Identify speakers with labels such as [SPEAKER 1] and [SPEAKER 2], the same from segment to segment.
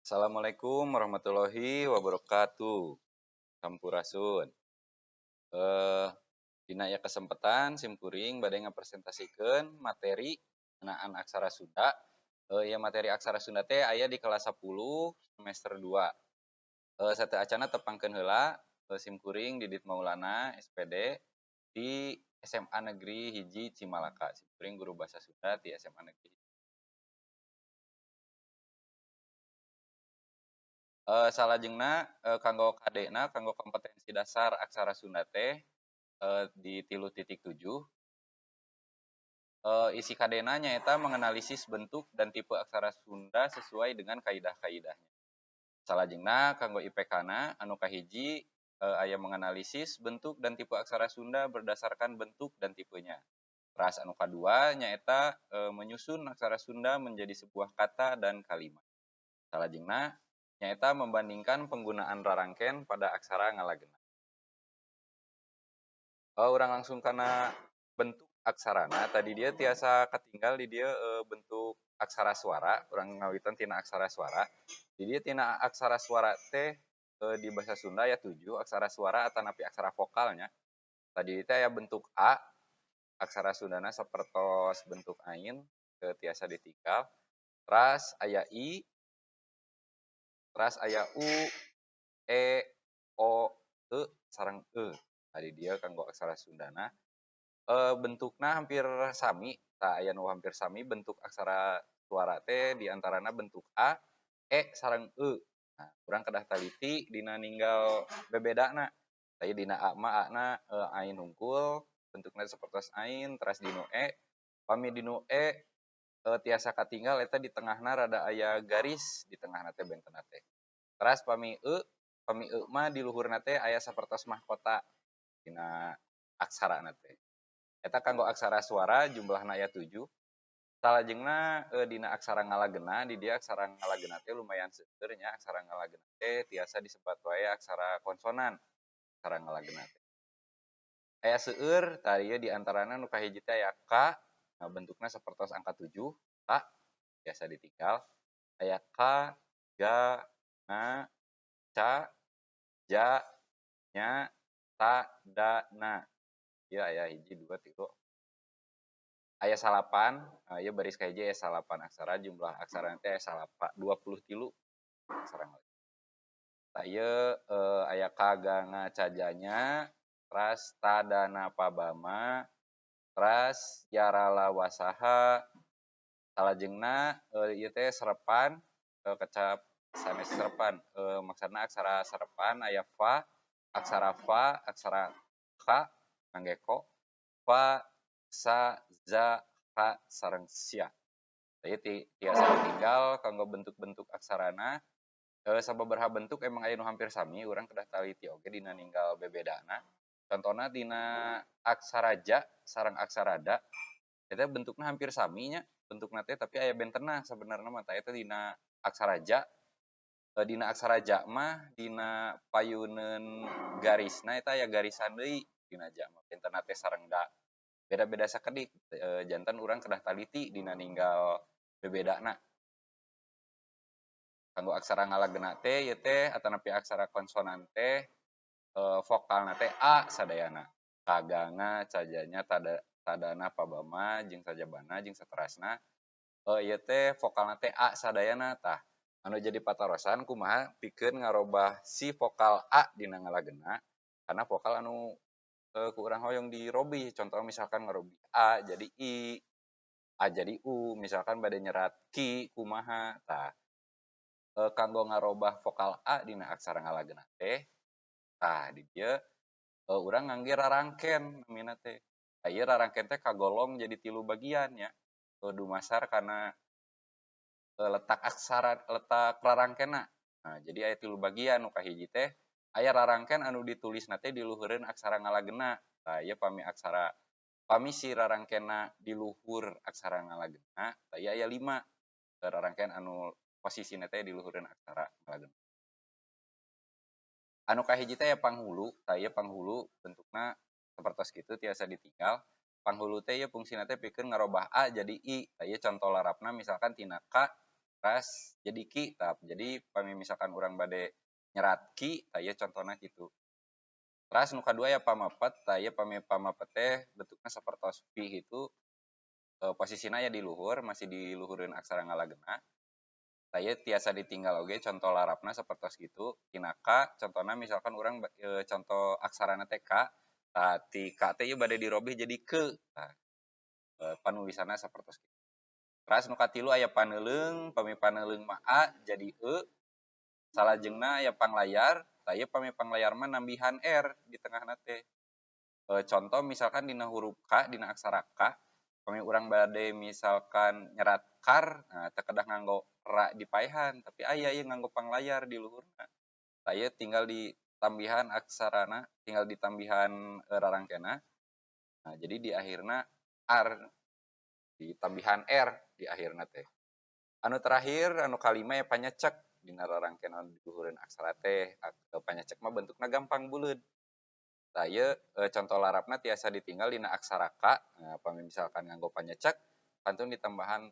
[SPEAKER 1] Assalamualaikum warahmatullahi wabarakatuh. Sampurasun. Eh, dina aya kesempatan simkuring bade ngapresentasikeun materi ngenaan aksara Sunda. Ya materi aksara Sunda teh aya di kelas 10 semester 2. Sateu acana tepangkeun heula simkuring Didit Maulana SPD di SMA Negeri Hiji Cimalaka. Simkuring guru bahasa Sunda di SMA Negeri. Salajengna kanggo kadena kanggo kompetensi dasar aksara Sunda teh di 3.7 isi kadena nyaeta menganalisis bentuk dan tipe aksara Sunda sesuai dengan kaidah-kaidahnya. Salajengna kanggo IPK-na anu kahiji aya menganalisis bentuk dan tipe aksara Sunda berdasarkan bentuk dan tipenya. Ras anu kadua nyaeta menyusun aksara Sunda menjadi sebuah kata dan kalimat. Salajengna nyaeta membandingkan penggunaan rarangken pada aksara ngalageuna. Urang langsung karena bentuk aksarana tadi dia tiasa ketinggal di dia bentuk aksara suara urang ngawitan tina aksara suara di dia tina aksara suara teh di bahasa Sunda ya 7 aksara suara atanapi aksara vokalnya tadi teh ya bentuk A aksara Sundana sapertos bentuk ain tiasa ditinggal teras aya I teras aya U E O E sareng E tadi dia kanggo aksara Sundana bentukna hampir sami aya nu hampir sami bentuk aksara suara teh diantarana bentuk A, E sareng E. Nah, urang kedah taliti dina ninggal bebedana. Tadi dina A mah A-na ain hungkul, bentukna sapertos ain, teras dinu E, pami dinu E tiasa katinggal eta di tengahna rada aya garis di tengahna teh bentena teh. Teras pami E mah di luhurna teh aya sapertos mahkota dina aksarana teh. Eta kanggo aksara suara jumlahna aya 7. Salajengna dina aksara ngalageuna di dia aksara ngalageuna teh lumayan seueur nya aksara ngalageuna teh tiasa disebat wae aksara konsonan aksara ngalageuna teh. Aya seueur tah ieu diantarana nu kahiji teh aya K, nah bentukna sapertos angka 7, K biasa ditinggal. Aya K, Ga, Na, Ca, Ja, Nya, Ta, Da, Na. Ieu aya 1 2 3 aya salapan ieu baris kahiji aya salapan aksara jumlah aksara teh aya salapa 23 aksara tah ieu aya kaganga cajanya teras tadana pabama teras yarala wasaha salajengna ieu teh serepan kecap sanes serepan maksudna aksara serepan aya fa aksara ka ngangge ko fa sa za ha sareng sia tadi tiasa tinggal kanggo bentuk-bentuk aksarana sababaraha bentuk emang aya nu hampir sami urang kedah taliti oge dina ninggal bebedana contohna dina aksara ja sareng aksara da eta bentukna hampir sami nya bentukna teh tapi aya bentena sabenerna mah eta dina aksara ja dina aksara ja mah dina payuneun garisna eta aya garisan deui dina ja mah bentena teh sareng da beda-beda sakedik jantan urang kedah taliti dina ninggal bebedana kanggo aksara ngalageuna teh ieu teh atanapi aksara konsonan teh vokalna teh A sadayana kaganga cajanya tadana pabama jeung sajabana jeung saterasna ieu teh vokalna teh A sadayana tah anu jadi patarosan kumaha pikeun ngarobah si vokal A dina ngalageuna karena vokal anu ku urang hoyong dirobi contoh misalkan ngarobi A jadi I A jadi U misalkan bade nyerat Ki kumaha tah kanggo ngarobah vokal A dina aksara ngalageuna teh tah di dieu urang ngangge rarangken namina teh ieu rarangken teh kagolong jadi 3 bagian nya dumasar kana letak rarangkenna nah jadi aya 3 bagian nu kahiji teh aya rarangken anu ditulisna teh di luhureun aksara ngalageuna tah ieu pami si rarangkenna di luhur aksara ngalageuna tah ieu aya 5 rarangken anu posisina teh di luhureun aksara ngalageuna anu kahiji teh aya panghulu tah ieu panghulu bentukna sapertos kitu tiasa ditinggal panghulu teh ieu fungsina teh pikeun ngarobah A jadi I tah ieu contoh larapna misalkan tina K Teras jadi ki jadi pami misalkan urang bade nyerat ki tah contohna kitu. Teras nu kadua ya pamapet tah pami pamapet teh bentukna sapertos pi itu posisina ya di luhur masih di luhureun aksara ngalageuna. Tah tiasa ditinggal oge contoh larapna sapertos kitu. Tina ka contohna misalkan urang contoh aksarana teh ka, tah ti ka teh bade dirobih jadi ke. Tah panulisanna sapertos kitu. Teras nu katilu aya paneuleung, pami paneuleung mah a jadi e. Salajengna aya panglayar, tah pami panglayar mah nambihan r di tengahna teh. Contoh misalkan dina huruf K, dina aksara K, pami urang bade misalkan nyerat kar, nah teu kedah nganggo ra di paehan, tapi aya ieu nganggo panglayar di luhurna. Tah tinggal di tambihan aksarana, tinggal di tambihan rarangkena. Nah, jadi di akhirna r, di tambihan r di akhirna teh. Anu terakhir, anu kalima ya panyecek dina rarangkeun anu di luhureun aksara teh. Panyecek mah bentukna gampang buleud. Tah contoh larapna tiasa ditinggal dina aksara K. Nah, pami misalkan nganggo panyecek, pantun ditambahan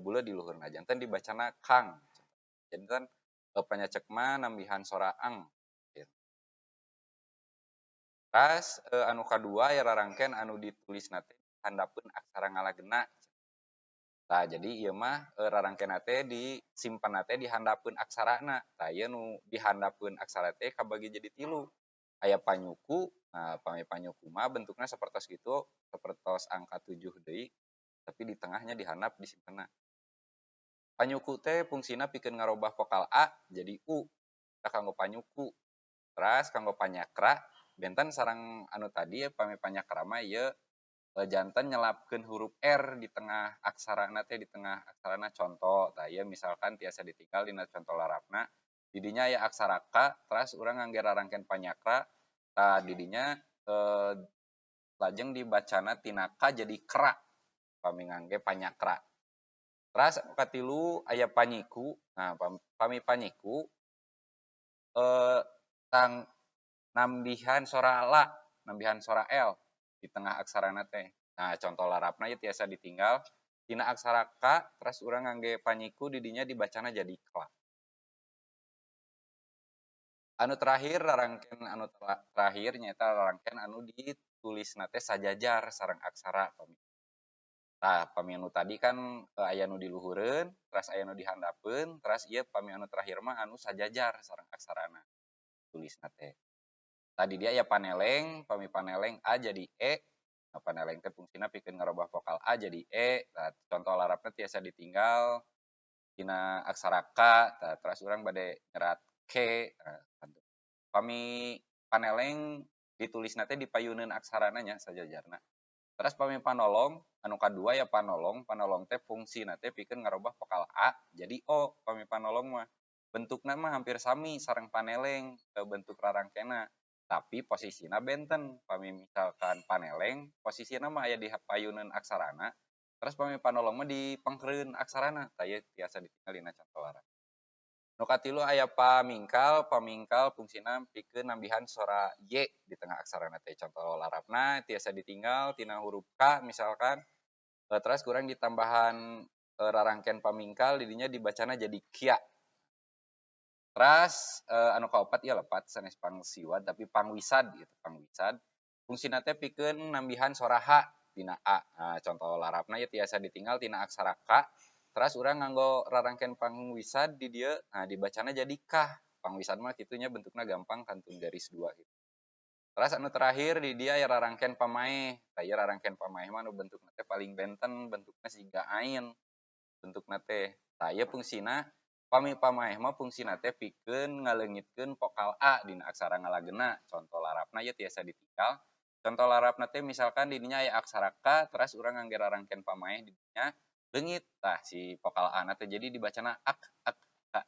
[SPEAKER 1] buleud di luhurna. Janten dibacana kang. Janten panyecek mah nambihan sora ang. Teras anu kadua ya rarangkeun anu ditulisna teh handapeun aksara ngalageuna. Tah jadi ieu mah rarangkeunna teh disimpenna teh di handapeun aksarana. Tah ieu nu di handapeun aksara teh kabagi jadi 3. Aya panyuku, nah pami panyuku mah bentukna sapertos kitu, sapertos angka 7 deui, tapi di tengahnya dihandap disimpenna. Panyuku teh fungsina pikeun ngarobah vokal a jadi u. Tah kanggo panyuku. Teras kanggo panyakra, benten sareng anu tadi pami panyakra mah ieu janten nyelapkeun huruf R di tengah aksarana teh di tengah aksarana contoh. Tah ieu misalkan tiasa ditinggal dina contoh larapna. Didinya aya aksara K, teras urang ngangge rarangkeun panyakra. Tah didinya lajeng dibacana tina K jadi kra. Pami ngangge panyakra. Teras anu katilu aya panyiku. Nah, pami panyiku tang nambihan sora la, nambihan sora l di tengah aksarana teh. Nah, contoh larapna ieu tiasa ditinggal dina aksara K, terus urang ngangge panyiku didinya dibacana jadi kla. Anu terakhir rarangkeun anu terakhir nyaeta rarangkeun anu ditulisna teh sajajar sareng aksara pami. Tah pami anu tadi kan aya nu di luhureun, teras aya nu di handapeun, teras ieu pami anu terakhir mah anu sajajar sareng aksarana tulisna teh. Tadi dia aya paneleng, pami paneleng A jadi E. Nah, paneleng teh fungsina pikeun ngarobah vokal A jadi E. Nah, contoh larapna tiasa ditinggal dina aksara K, nah, terus urang bade nyerat K. Nah, pami paneleng ditulisna teh dipayuneun aksarana nya sajajarna. Terus pami panolong, anu kadua ya panolong, panolong teh fungsina teh pikeun ngarobah vokal A jadi O. Pami panolong mah bentukna mah hampir sami sareng paneleng bentuk rarangkena. Tapi posisina benten. Pami misalkan paneleng, posisina mah aya di payuneun aksarana. Terus pami panolong mah di pangkreueun aksarana. Tah ieu tiasa ditinggal dina contoh larang. Nu katilu aya pamingkal, pamingkal fungsina pikeun nambihan sora Y di tengah aksarana teh. Contoh larapna tiasa ditinggal tina huruf K misalkan. Terus kurang ditambahan rarangkeun pamingkal didinya dibacana jadi kia. Teras anu kaopat ieu lepat sanes pangsiwad tapi pangwisad gitu, pangwisad. Fungsina teh pikeun nambihan sora H dina A. Nah, contoh larapna ieu tiasa ditinggal tina aksara K. Teras urang nganggo rarangkeun pangwisad di dieu, nah dibacana jadi kah. Pangwisad mah kitunya bentukna gampang kantun garis 2 gitu. Teras anu terakhir di dia aya rarangkeun pamaeh. Tah ieu rarangkeun pamaeh mah anu bentukna teh paling benten, bentukna siga ain. Bentukna teh. Tah ieu fungsina pami pamaeh mah fungsina teh pikeun ngaleungitkeun vokal A dina aksara ngalageuna. Contoh larapna ieu tiasa ditinggal. Contoh larapna teh misalkan di dinya aya aksara K, terus urang ngangge rarangkeun pamaeh di dinya leungit. Tah si vokal A na teh jadi dibacana ak, ak, ka.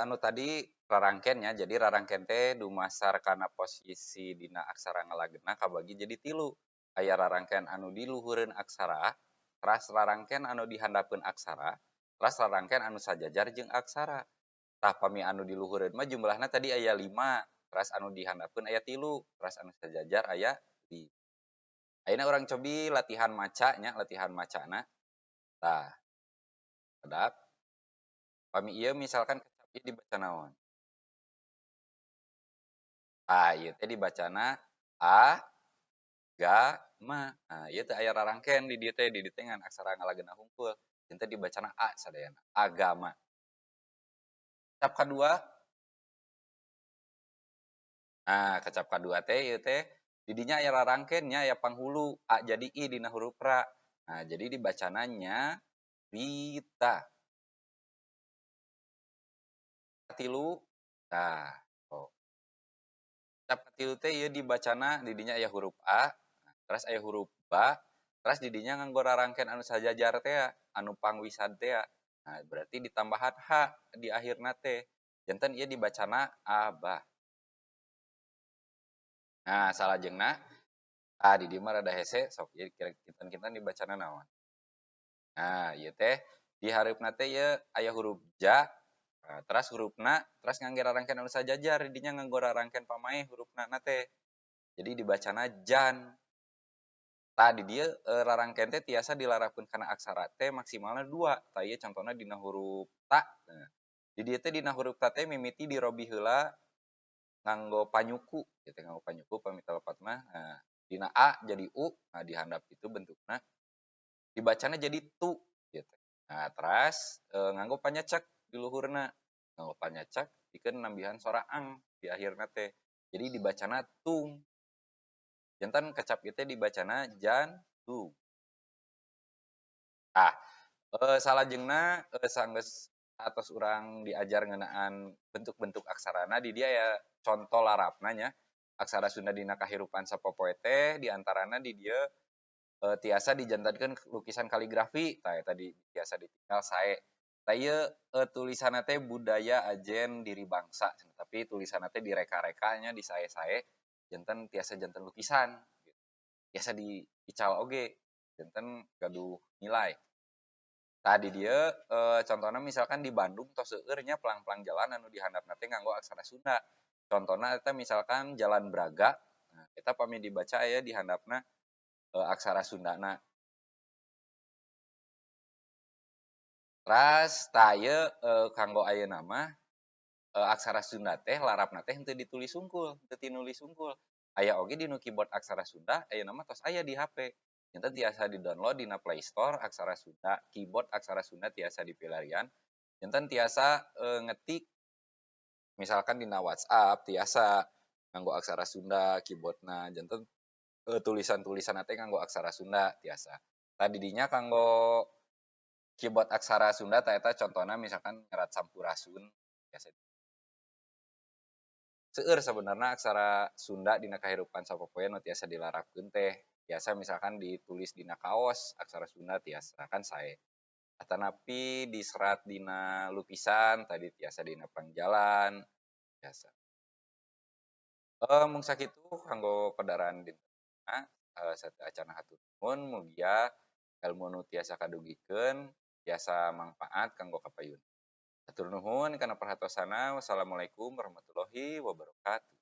[SPEAKER 1] Anu tadi rarangkeun nya, jadi rarangkeun teh dumasar kana posisi dina aksara ngalageuna kabagi jadi 3. Aya rarangkeun anu di luhureun aksara, teras rarangkeun anu di handapeun aksara, teras rarangkeun anu sajajar jeung aksara. Tah pami anu di luhureun mah jumlahna tadi aya 5, teras anu di handapeun aya 3, teras anu sajajar aya 5. Ayeuna urang cobi latihan maca nya, latihan macana. Tah Sedap. Pami ieu misalkan kecap ieu dibaca naon? Ieu teh dibacana agama. Nah, ieu teh aya rarangkeun di dieu teh, di dieu teh ngan aksara ngalageuna hungkul. Jeung teh dibacana sadayana, agama. Kecap kadua, kecap kadua teh ieu teh di dinya aya rarangkeun nya aya panghulu, a jadi i dina huruf ra. Nah, jadi dibacana nyarita. Katilu, tah, oh. Kecap katilu teh ieu dibacana di dinya aya huruf a, terus aya huruf ba, terus di dinya nganggo rarangkeun anu sajajar teh anu pangwisad teh. Nah, berarti ditambahan h di akhirna teh. Janten ieu dibacana abah. Nah, salajengna di dieu mah rada hese sok ieu kinten-kinten dibacana naon. Nah, ieu teh di hareupna teh ieu aya huruf ja, teras hurufna teras ngangge rarangkeun anu sajajar di dinya nganggo rarangkeun pamaeh hurufna na teh. Jadi dibacana jan. Tah di dieu rarangkeun teh tiasa dilarapkeun kana aksara teh maksimalna 2. Tah ieu contona dina huruf ta. Nah, di dieu teh dina huruf ta teh mimiti dirobi heula nganggo panyuku, gitu nganggo panyuku pamita lepat mah. Nah, dina a jadi u, nah dihandap itu bentukna. Dibacana jadi tu gitu. Nah, teras nganggo panyacak di luhurna. Nganggo panyacak pikeun nambihan sora ang di akhirna teh. Jadi dibacana tung. Janten kecap ieu teh dibacana jantung. Salajengna sanggeus atos urang diajar ngeunaan bentuk-bentuk aksarana di dia ya contoh larapna nya. Aksara Sunda dina kahirupan sapopoe teh diantarana di dieu tiasa dijantankeun lukisan kaligrafi. Tah eta tiasa ditinggal sae. Tah ieu tulisanna teh budaya ajen diri bangsa, tapi tulisanna teh direka-reka nya disae-sae janten tiasa janten lukisan. Tiasa diical oge janten gaduh nilai. Tah di dieu contona misalkan di Bandung tos seueur nya pelang-pelang jalan anu dihandapna teh nganggo aksara Sunda. Contona eta misalkan Jalan Braga, nah eta pami dibaca aya di handapna aksara Sundana. Ras tah ieu kanggo ayeuna mah aksara Sunda teh larapna teh henteu ditulis sungkul, henteu tinulis sungkul. Aya oge dinu keyboard aksara Sunda, ayeuna mah tos aya di HP. Janten tiasa di-download dina Play Store aksara Sunda, keyboard aksara Sunda tiasa dipilarian. Janten tiasa ngetik misalkan dina WhatsApp tiasa nganggo aksara Sunda keyboardna, janten tulisan-tulisanna teh nganggo aksara Sunda tiasa. Tah di dinya kanggo keyboard aksara Sunda ta eta contona misalkan nyerat sampurasun biasa seueur sebenarnya aksara Sunda dina kahirupan sapopoe nu tiasa dilarapkeun teh. Biasa misalkan ditulis dina kaos aksara Sunda tiasa kan sae. Atanapi diserat dina lukisan tadi tiasa dina pangjalan biasa. Mung sakitu kanggo padaran dintenna satea acan hatur nuhun mugia ilmu nu tiasa kadugikeun tiasa mangpaat kanggo kapayun. Hatur nuhun kana perhatosana. Wassalamualaikum warahmatullahi wabarakatuh.